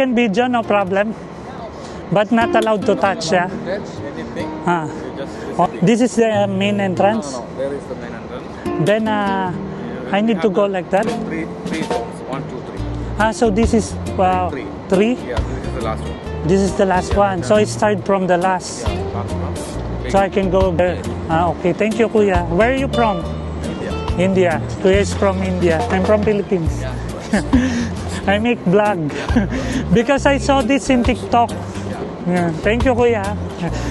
Can video, no problem. But not allowed to touch, yeah? Touch anything. Ah. You just Oh, this is the main entrance? No, there is the main entrance. Then, I need to go like that? Three zones. 1, 2, 3. So this is, three? Yeah, this is the last one. This is the last one. So it started from the last. Yeah, last one. So I can go there. Okay. Thank you, Kuya. Where are you from? India. India. Kuya is from India. I'm from Philippines. Yeah. I make vlog. Because I saw this in TikTok. Yeah. Thank you, Kuya.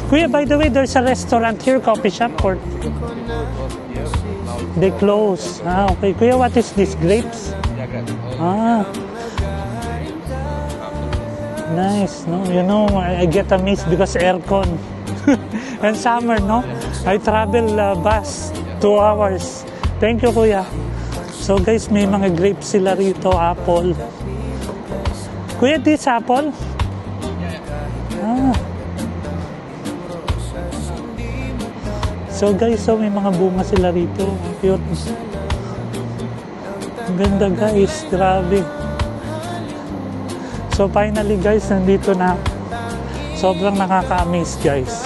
Kuya, by the way, there's a restaurant here, coffee shop, or they close. Okay. Kuya, what is this? Grapes? Nice, no? You know, I get a miss because aircon. And summer, no? I travel bus 2 hours. Thank you, Kuya. So guys, may mga grapes sila rito, apple. Kuya, this apple? So guys, so may mga bunga sila rito. Cute. Ang ganda guys, grabe. So finally guys, nandito na. Sobrang nakaka-amaze guys.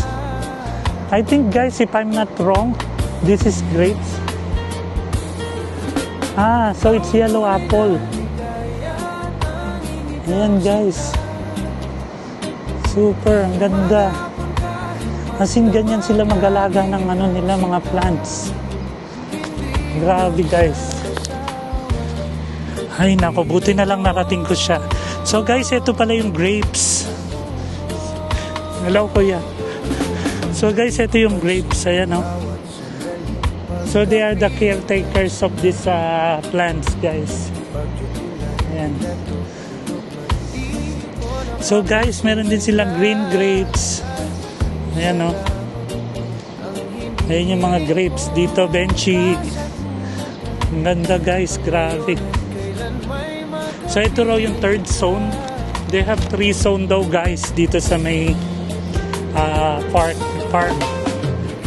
I think guys, if I'm not wrong, this is grapes. So it's yellow apple. Ayan guys. Super, ang ganda. As in, ganyan sila mag-alaga ng nila, mga plants. Grabe guys. Ay nako, buti na lang narating ko siya. So guys, ito pala yung grapes. Hello Kuya. So guys, ito yung grapes. Ayan o. So they are the caretakers of these plants guys. Ayan. So guys, meron din silang green grapes. Ayan o. Ayan yung mga grapes dito, Benchy. Ang ganda guys, grabe. So ito raw yung third zone. They have 3 zone daw guys dito sa may farm.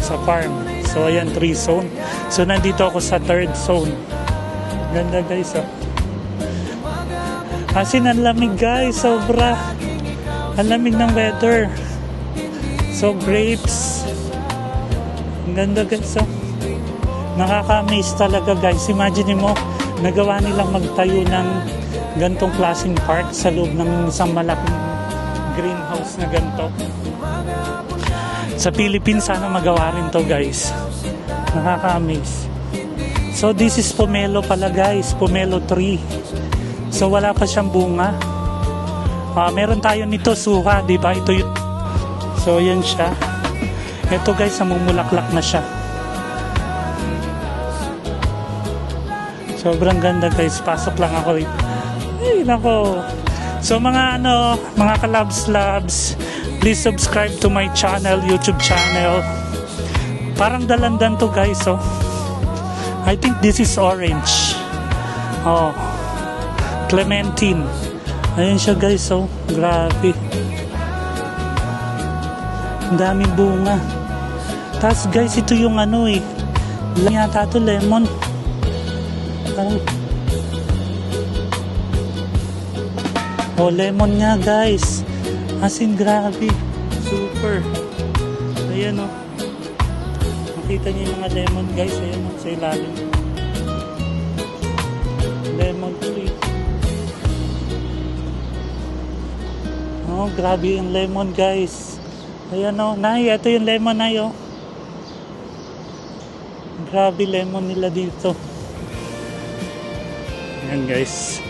Sa farm. So ayan, 3 zone. So nandito ako sa third zone. Ganda guys oh. Asin ang lamig guys, sobra. Ang lamig ng weather. So grapes. Ang ganda guys oh. Nakaka-amaze talaga guys. Imagine mo, nagawa nilang magtayo ng gantong klaseng park sa loob ng isang malaking greenhouse na ganito. Sa Philippines, sana magawa rin to guys. Nakaka-amaze. So this is pomelo pala guys. Pomelo tree. So wala pa siyang bunga. Meron tayo nito, suha, di ba? Ito yun. So yan siya. Ito guys, namumulaklak na siya. Sobrang ganda guys. Pasok lang ako rito. Ay, nako. So mga mga kalabs, please subscribe to my channel, YouTube channel. Parang dalandan to guys, oh. I think this is orange. Oh. Clementine. Ayan siya guys, oh. Grabe. Ang daming bunga. Tapos guys, ito yung yata to lemon. Parang lemon nga guys. As in, grabe. Super. Ayan o. Makita niyo yung mga lemon guys. Ayan o, sa ilalim. Lemon tree. Oh, grabe yung lemon guys. Ayan o. Nay, ito yung lemon nay o. Grabe lemon nila dito. Ayan guys.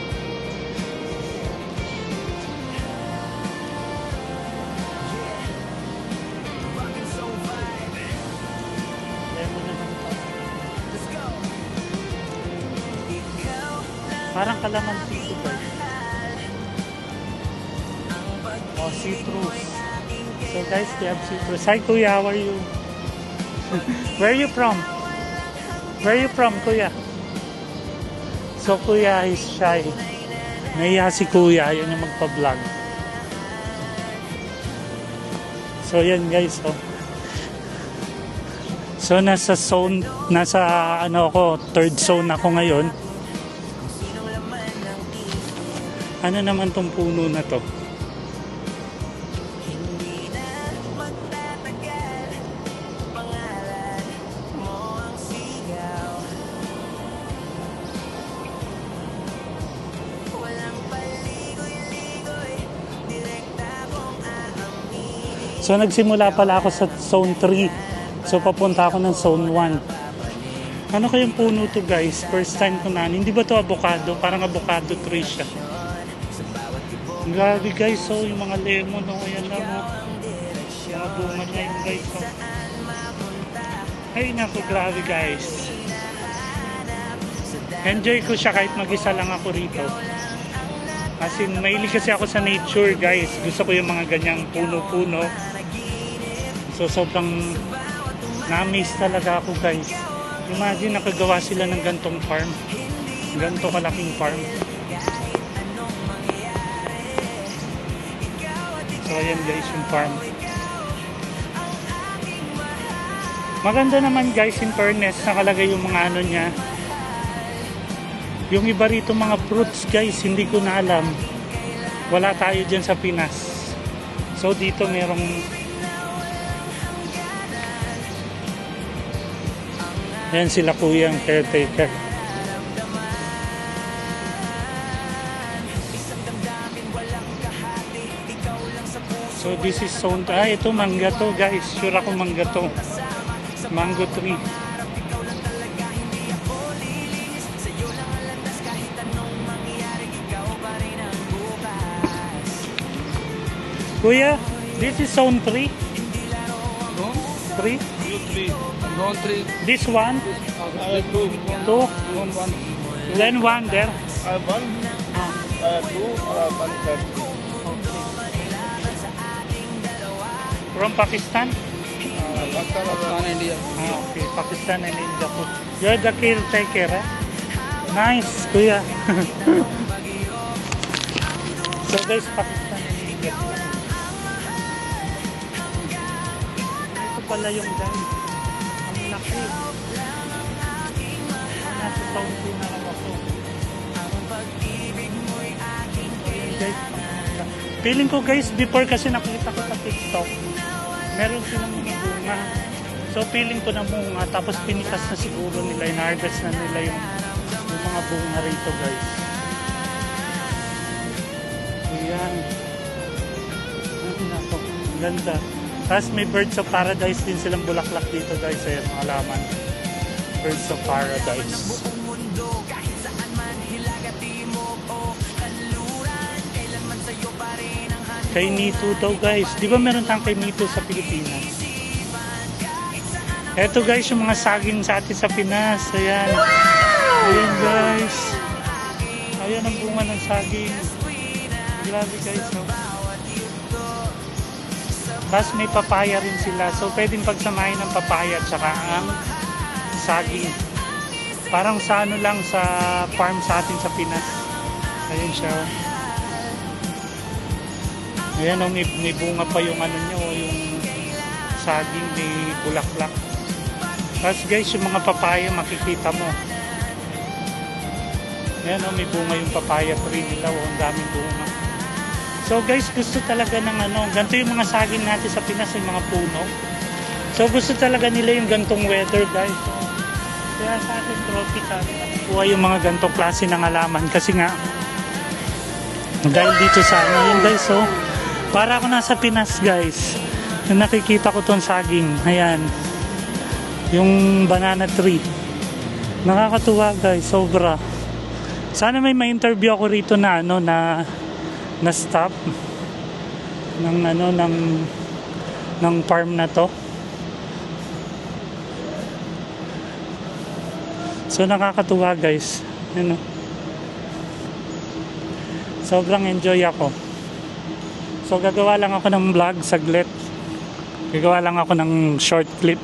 Parang kalamansi ito guys. Oh, citrus. So guys, they have citrus. Hi Kuya, how are you? Where are you from? Where are you from, Kuya? So Kuya is shy. Nahiya si Kuya, yun yung magpa-vlog. So yan guys, oh. So nasa third zone ako ngayon. Ano naman tong puno na to? So nagsimula pala ako sa zone 3. So papunta ako ng zone 1. Ano kayong puno to guys? First time ko na. Hindi ba to avocado? Parang avocado tree siya. Grabe guys, so yung mga lemon, no, ayan lang, no. Mga bunga niya yung guys, so. Ay naku, grabe guys. Enjoy ko siya kahit mag-isa lang ako rito. As in, mahilig kasi ako sa nature guys. Gusto ko yung mga ganyang puno-puno. So sobrang na-miss talaga ako guys. Imagine nakagawa sila ng gantong farm. Ganto kalaking farm. So ayan guys yung farm. Maganda naman guys, in fairness, nakalagay yung mga ano niya. Yung iba rito mga fruits guys, hindi ko na alam. Wala tayo dyan sa Pinas. So dito merong ayan sila kuyang caretaker. So this is zone, ito mangga to guys, sure ako mangga to, mango tree. Kuya, this is zone 3? Zone? 3? You 3. Zone 3. This one? 2. 2? Zone 1. Then 1 there? 1. 2. 1 there. From Pakistan? Pakistan, India. Okay, Pakistan and India. You're the caretaker, eh? Nice, kuya. So guys, Pakistan and India. Ito pala yung guys. Ang laki. Nasa taon ko na lang ako. Guys, feeling ko guys, before kasi nakita ko sa TikTok, meron silang mga bunga. So feeling ko na bunga, tapos pinitas na siguro nila, in-harvest na nila yung mga bunga rito guys. Ayan. Nako, ganda. Tapos may birds of paradise din silang bulaklak dito guys. Ayan, mga laman. Birds of paradise. Kay Nito daw guys. Di ba meron tayong kay Nito sa Pilipinas? Eto guys, yung mga saging sa atin sa Pinas. Ayan. Ayan guys. Ayan ang bunga ng saging. Grabe guys. So. Tapos may papaya rin sila. So pwedeng pagsamahin ng papaya at saka ang saging. Parang sa ano lang sa farm sa atin sa Pinas. Ayan siya. Ayan o, may bunga pa yung ano nyo, yung saging, may bulaklak. Tapos guys, yung mga papaya makikita mo. Ayan o, may bunga yung papaya tree nila o, ang daming bunga. So guys, gusto talaga ng ano, ganito yung mga saging natin sa Pinas, yung mga puno. So gusto talaga nila yung gantong weather guys. So, kaya sa atin tropical, kuha yung mga gantong klase ng halaman kasi nga, dahil dito sa ano yun guys, so, para ako nasa Pinas guys. Nakikita ko tong saging. Ayan. Yung banana tree. Nakakatuwa guys. Sobra. Sana may ma-interview ako rito na ano na stop ng ano ng farm na to. So nakakatuwa guys. Ano? Sobrang enjoy ako. So gagawa lang ako ng vlog saglit. Gagawa lang ako ng short clip.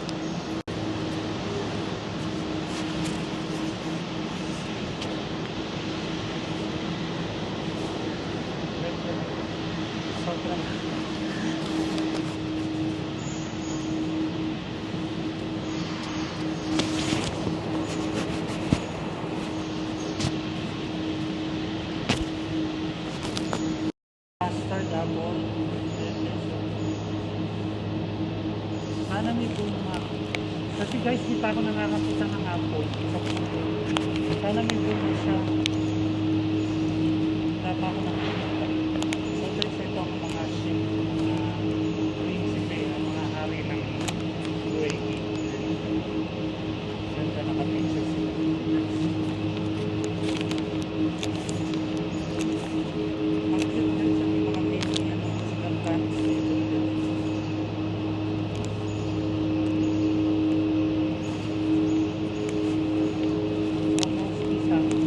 apple. Ayan guys. Sana may bunga. Kasi guys, di pa ako nakakapunta ng apple. Sana may bunga siya. Wala pa ako nakakapunta. So guys, ito ang mga ship, mga prinsipe, ang mga hari ng UAE. Ganda naka-picture sila. Ang cute guys, ang mga mini, silang pants. Mostly sa akin.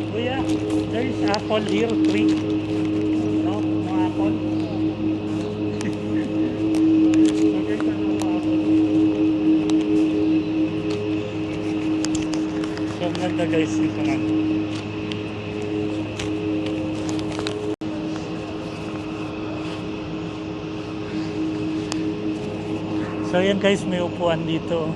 Kuya, there is apple here, tree. No? No apple? So guys, ano ang apple? So ang ganda guys, ito nga. So yan guys, may upuan dito.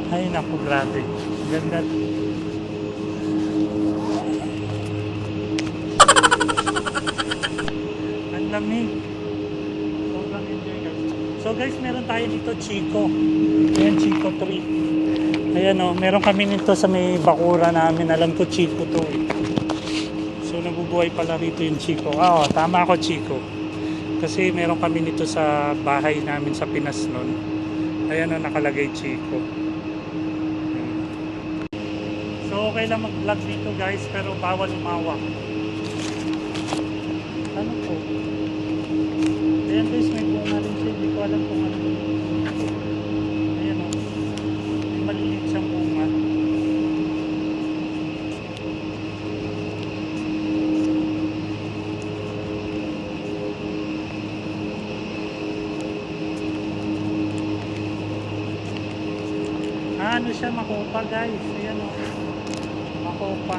Ay naku, grabe. Ganda. Ang lamig. Sobrang enjoy guys. So guys, meron tayo dito Chico. Ayan, Chico 3. Ayan o, meron kami nito sa may bakura namin. Alam ko Chico to. So nabubuhay pala rito yung Chico. Oo, tama ako Chico. Kasi meron kami nito sa bahay namin sa Pinas nun. Ayan o, nakalagay Chico. So okay lang mag-vlog dito guys, pero bawal umawak. Ano po? Ayan guys, may bunga rin siya. Hindi ko alam kung ano. Ayan o. May maliliit siyang bunga. Ano siya, makopa guys. Ayan o. Makopa.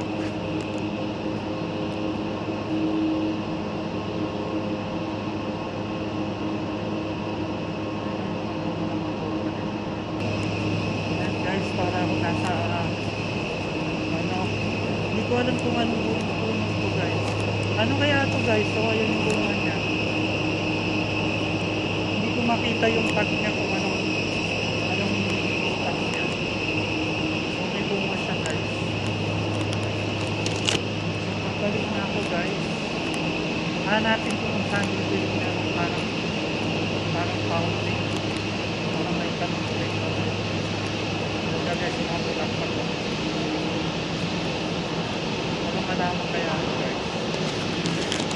Ayan guys, para ako nasa ano, hindi ko alam kung anong bunga to guys. Ano kaya to guys? So ayan yung bunga niya. Hindi ko makita yung tag niya kung anong tag niya. So may bunga siya guys. Balik na ako guys. Hanapin ko kung saan dito yung parang fountain. Parang may tanong dito. Kaya guys, sinabulak pa ko. Anong halaman kaya guys?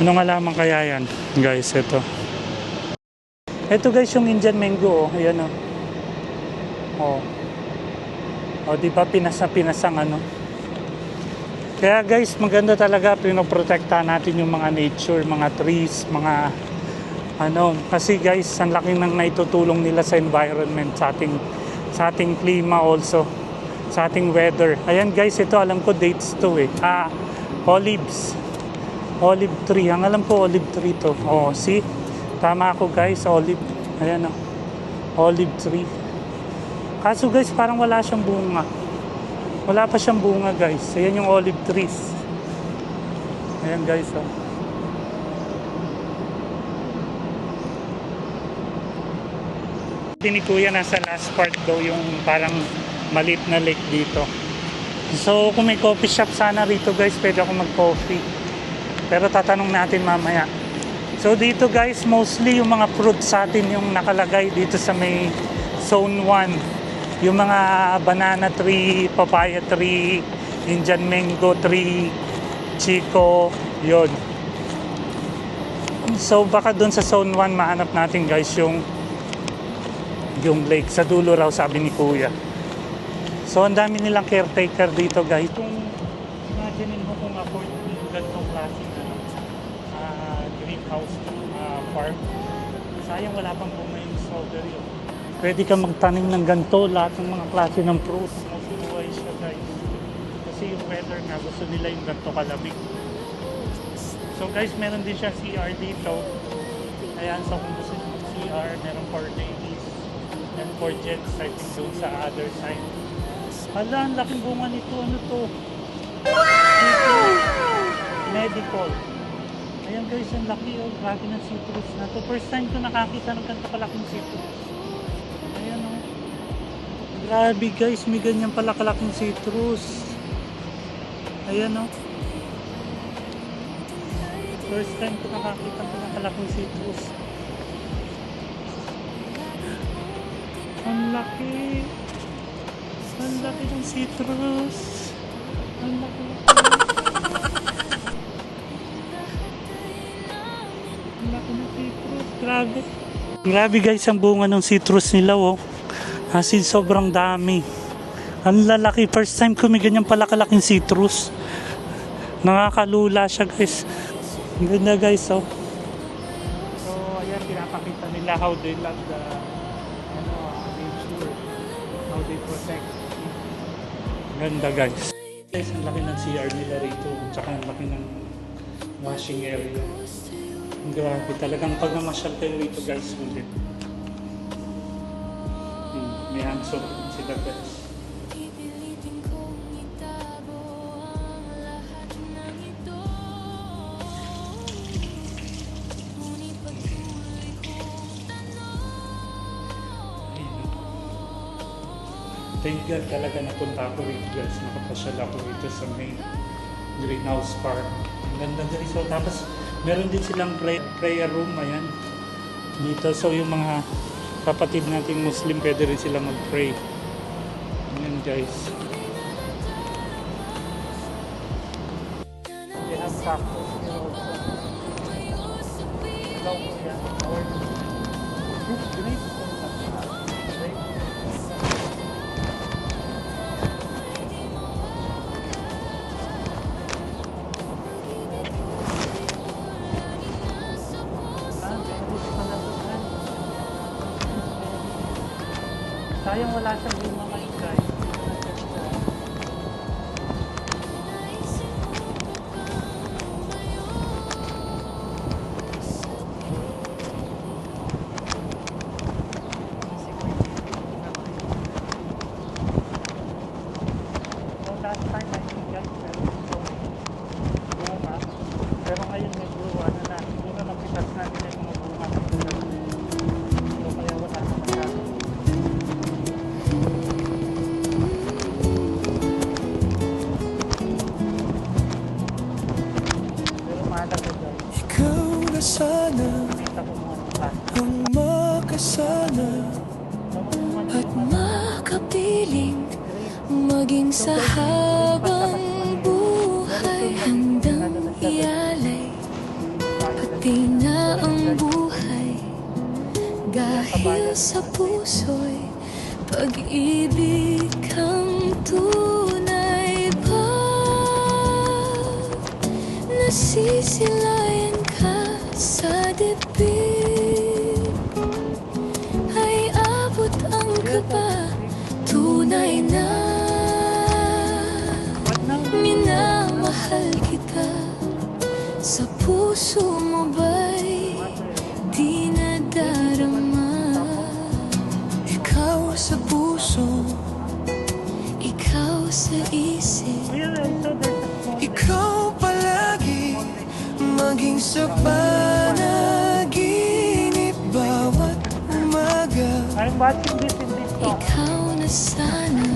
Anong halaman kaya yan guys? Ito guys yung Indian mango. Oh. Ayan o. O diba pinasang ano. Kaya guys, maganda talaga pinoprotektahan natin yung mga nature, mga trees, mga ano. Kasi guys, ang laki ng naitutulong nila sa environment, sa ating klima also, sa ating weather. Ayan guys, ito alam ko dates to eh. Olives. Olive tree. Ang alam ko olive tree to. Oh, see? Tama ako guys, olive. Ayan o. Olive tree. Kaso guys, parang wala siyang bunga. Wala pa siyang bunga guys. Ayan yung olive trees. Ayan guys oh. Ni Kuya nasa last part daw yung parang maliit na lake dito. So kung may coffee shop sana rito guys, pwede ako mag-coffee. Pero tatanong natin mamaya. So dito guys, mostly yung mga fruits sa atin yung nakalagay dito sa may zone 1. Yung mga banana tree, papaya tree, Indian mango tree, Chico, yon. So baka doon sa zone 1 mahanap natin guys yung lake. Sa dulo raw sabi ni Kuya. So ang dami nilang caretaker dito guys. Kung imagine mo kung afford yung ganitong klase greenhouse farm, sayang wala pang bunga yung strawberry. Pwede ka magtanim ng ganito, lahat ng mga klase ng fruits. Mabubuhay siya guys. Kasi yung weather nga, gusto nila yung ganito kalamig. So guys, meron din siya CR dito. Ayan, so kung gusto nyo CR, meron for ladies and for gents, I think doon sa other side. Hala, ang laking bunga nito. Ano to? Citrus Medical. Ayan guys, ang laki oh. Grabe ng citrus na to. First time ko nakakita ng ganito kalaking citrus. Ayan oh. Grabe guys, may ganyan pala kalaking citrus. Ayan oh. First time ko nakakita ng kalaking citrus. Ang laki. Ang laki ng citrus. Ang laki. Ang laki ng citrus. Grabe. Grabe guys ang bunga ng citrus nila oh. As in sobrang dami. Ang lalaki. First time ko may ganyan pala kalaking citrus. Nakakalula siya guys. Ang ganda guys oh. So ayan, pinapakita nila how they love the nature, how they protect. Ganda guys. Guys, ang laki ng CR nila rito, tsaka ang laki ng washing area. Grabe talagang pag namasyal kayo rito guys, ulit. May handsome sila guys. Thank God talaga napunta ako rito guys. Nakapasyal ako rito sa main greenhouse park. Ang ganda guys. So, tapos meron din silang prayer room. Ayan. Dito. So yung mga kapatid nating Muslim pwede rin sila mag-pray. Ayan guys. They have cactus here also. Hello po yan. How are you? Great. Sayang wala siyang bunga ngayon guys. So last time I think guys, meron itong bunga. Pero ngayon may bunga na. Siguro napitas natin yung mga bunga. So kaya wala na masyado. Sana ang makasana at makapiling maging sa habang buhay, handang ialay pati na ang buhay dahil sa puso'y pag-ibig kang tunay pa. Nasisilayan ka sa dibdib, ay abot ang kaba, tunay na minamahal kita. Sa puso mo ba'y di nadarama? Ikaw sa puso, ikaw sa isip, ikaw palagi maging sa panaginip bawat umaga. I'm watching this in this song. Ikaw na sana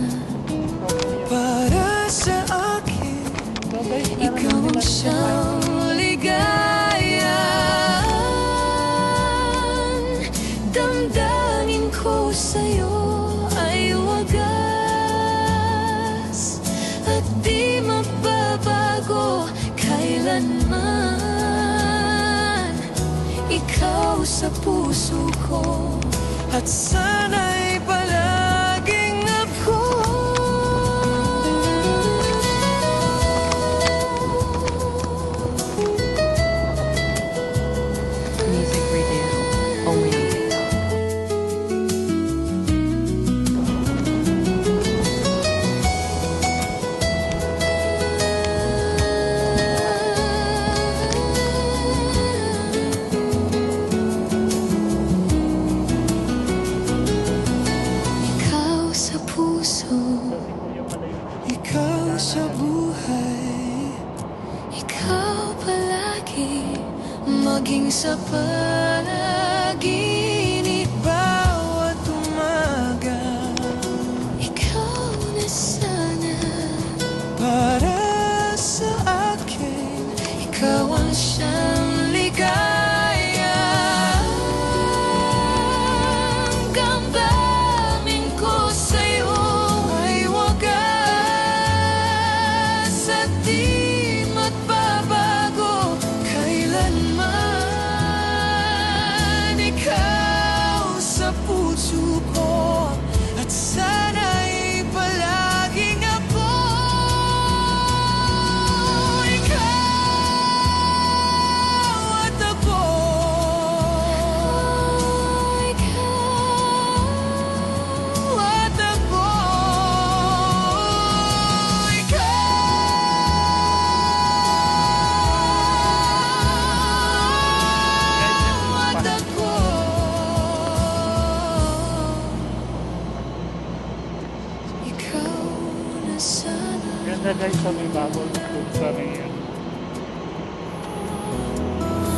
para sa akin. So guys, Ikaw ang siyang ligaya. Damdamin ko sa'yo ay wagas at di mababago kailanman. Ikaw sa puso ko at sana'y palaging ako. Music Radio, only on TikTok. Maging sa panaginip bawat umaga, ikaw na sana. Para sa akin, ikaw ang siyang ligaya. Ang damdamin ko sa'yo ay wagas at di magbabago kailanman. Ikaw sa puso ko at sana'y palaging ako. Ikaw at ako. Ikaw at ako. Ikaw at ako. Ikaw na sana. Ganda guys, sa may bubble food sa may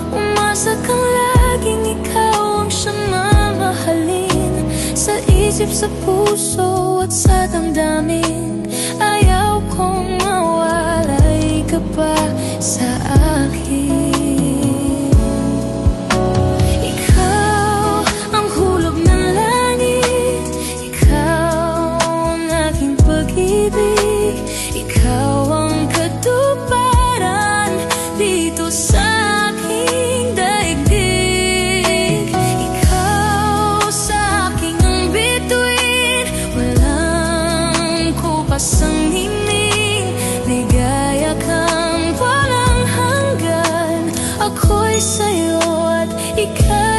Umasa kang laging ikaw ang siyang mamahalin. Sa isip, sa puso at sa damdamin. Ayaw kong mawalay ka pa sa akin. Ikaw ang hulog ng langit. Ikaw ang aking pag-ibig. Ikaw ang katuparan dito sa aking daigdig. Ikaw sa aking ang bituin. Walang kupas ang himig. Ligaya kang walang hanggan. Ako'y sa'yo at ikaw